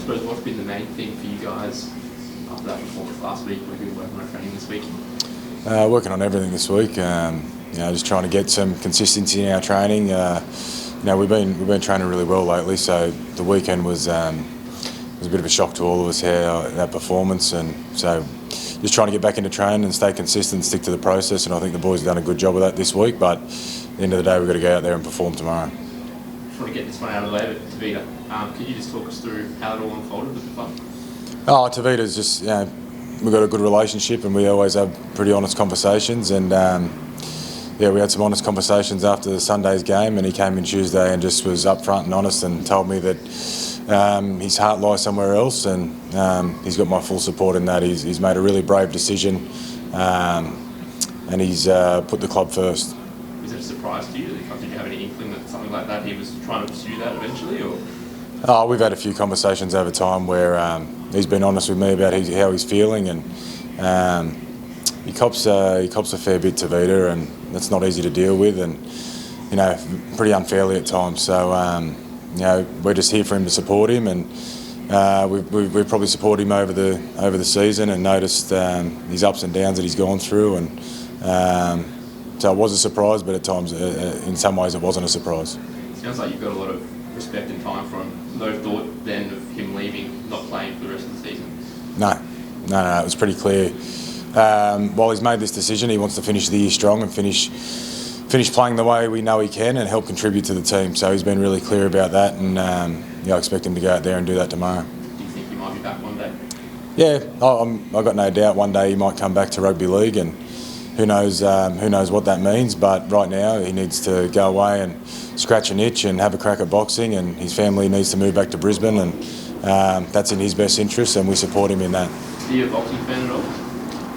suppose what's been the main thing for you guys after that performance last week? We've been working on training this week. Working on everything this week. Just trying to get some consistency in our training. We've been training really well lately, so the weekend was a bit of a shock to all of us here, that performance, and so just trying to get back into training and stay consistent, stick to the process, and I think the boys have done a good job of that this week, but at the end of the day we've got to go out there and perform tomorrow. Just want to get this one out of the way, but Tavita, could you just talk us through how it all unfolded with the club? Tavita's just, we've got a good relationship and we always have pretty honest conversations, and we had some honest conversations after the Sunday's game, and he came in Tuesday and just was upfront and honest and told me that his heart lies somewhere else, and he's got my full support in that. He's made a really brave decision, and he's put the club first. Was it a surprise to you? Did you have any inkling that something like that he was trying to pursue that eventually, or? We've had a few conversations over time where he's been honest with me about how he's feeling, and he cops a fair bit to Vita, and that's not easy to deal with, and pretty unfairly at times. So we're just here for him to support him, and we've probably supported him over the season and noticed his ups and downs that he's gone through, and so it was a surprise, but at times, in some ways, it wasn't a surprise. Sounds like you've got a lot of respect and time for him. No thought then of him leaving, not playing for the rest of the season? No, it was pretty clear. While he's made this decision, he wants to finish the year strong and finish playing the way we know he can and help contribute to the team. So he's been really clear about that, and I expect him to go out there and do that tomorrow. Do you think he might be back one day? Yeah, I've got no doubt one day he might come back to rugby league, and who knows what that means. But right now he needs to go away and scratch an itch and have a crack at boxing, and his family needs to move back to Brisbane, and that's in his best interest, and we support him in that. Are you a boxing fan at all?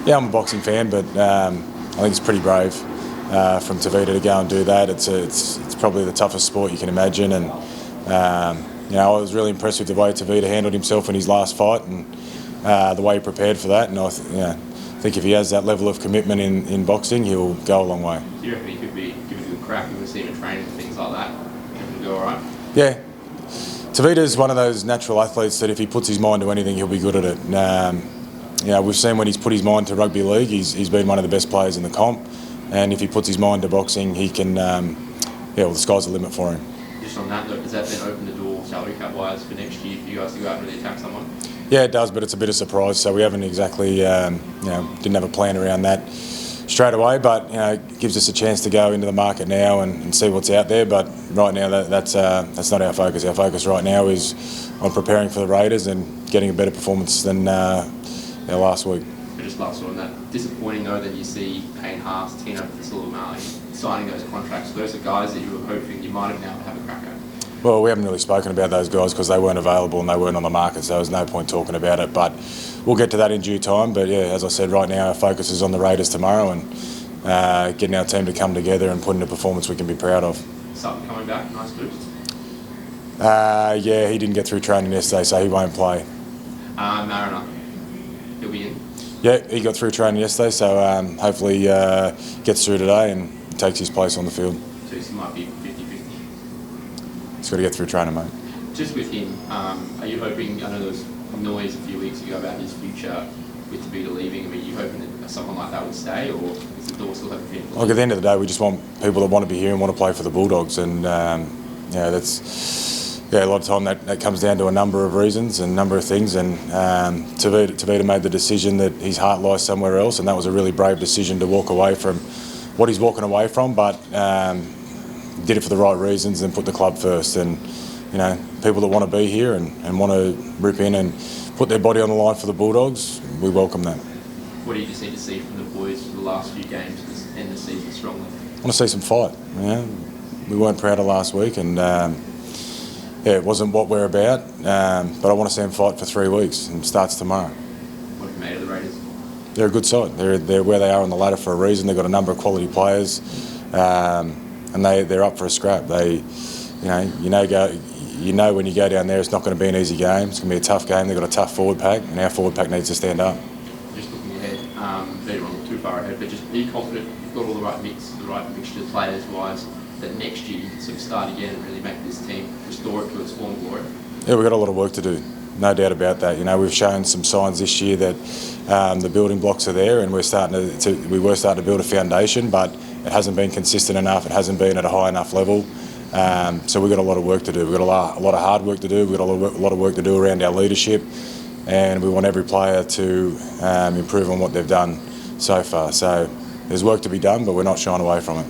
Yeah, I'm a boxing fan, but I think it's pretty brave from Tavita to go and do that. It's probably the toughest sport you can imagine, and I was really impressed with the way Tavita handled himself in his last fight, and the way he prepared for that. And I think if he has that level of commitment in boxing, he'll go a long way. Do you reckon he could be given a good crack and we see him in training and things like that? Do you reckon he'll go all right? Yeah. Tavita's one of those natural athletes that if he puts his mind to anything, he'll be good at it. We've seen when he's put his mind to rugby league, he's been one of the best players in the comp, and if he puts his mind to boxing, he can. The sky's the limit for him. Just on that note, does that then open the door salary cap wise for next year for you guys to go out and really attack someone? Yeah, it does, but it's a bit of surprise. So we haven't exactly, didn't have a plan around that straight away. But it gives us a chance to go into the market now and see what's out there. But right now, that's not our focus. Our focus right now is on preparing for the Raiders and getting a better performance than last week. But just last one, that disappointing though that you see Payne Haas, Tino Fasilamali signing those contracts. Those are guys that you were hoping you might have now have a crack at. Well, we haven't really spoken about those guys because they weren't available and they weren't on the market, so there's no point talking about it. But we'll get to that in due time. But yeah, as I said, right now our focus is on the Raiders tomorrow and getting our team to come together and put in a performance we can be proud of. Sutton coming back, nice boost. He didn't get through training yesterday, so he won't play. Mariner, he'll be in. Yeah, he got through training yesterday, so hopefully he gets through today and takes his place on the field. So he might be 50-50. He's got to get through training, mate. Just with him, are you hoping, I know there was noise a few weeks ago about his future with Tavita leaving, are you hoping that someone like that would stay, or is the door still open for him? Look, at the end of the day, we just want people that want to be here and want to play for the Bulldogs, and a lot of time that comes down to a number of reasons and a number of things, and Tavita made the decision that his heart lies somewhere else, and that was a really brave decision to walk away from what he's walking away from, but did it for the right reasons and put the club first. And people that want to be here and want to rip in and put their body on the line for the Bulldogs, we welcome that. What do you just need to see from the boys for the last few games to end the season strongly? I want to see some fight. We weren't proud of last week, and it wasn't what we're about, but I want to see them fight for 3 weeks, and it starts tomorrow. What have you made of the Raiders? They're a good side. They're where they are on the ladder for a reason. They've got a number of quality players, and they're up for a scrap. You know when you go down there, it's not going to be an easy game. It's going to be a tough game. They've got a tough forward pack, and our forward pack needs to stand up. Just looking ahead, they don't want too far ahead, but just be confident you've got all the right mixture players-wise, that next year you can sort of start again and really make this team restore it to its former glory. Yeah, we've got a lot of work to do. No doubt about that. You know, we've shown some signs this year that the building blocks are there, and we were starting to build a foundation, but it hasn't been consistent enough. It hasn't been at a high enough level. So we've got a lot of work to do. We've got a lot of hard work to do. We've got a lot of work to do around our leadership, and we want every player to improve on what they've done so far. So there's work to be done, but we're not shying away from it.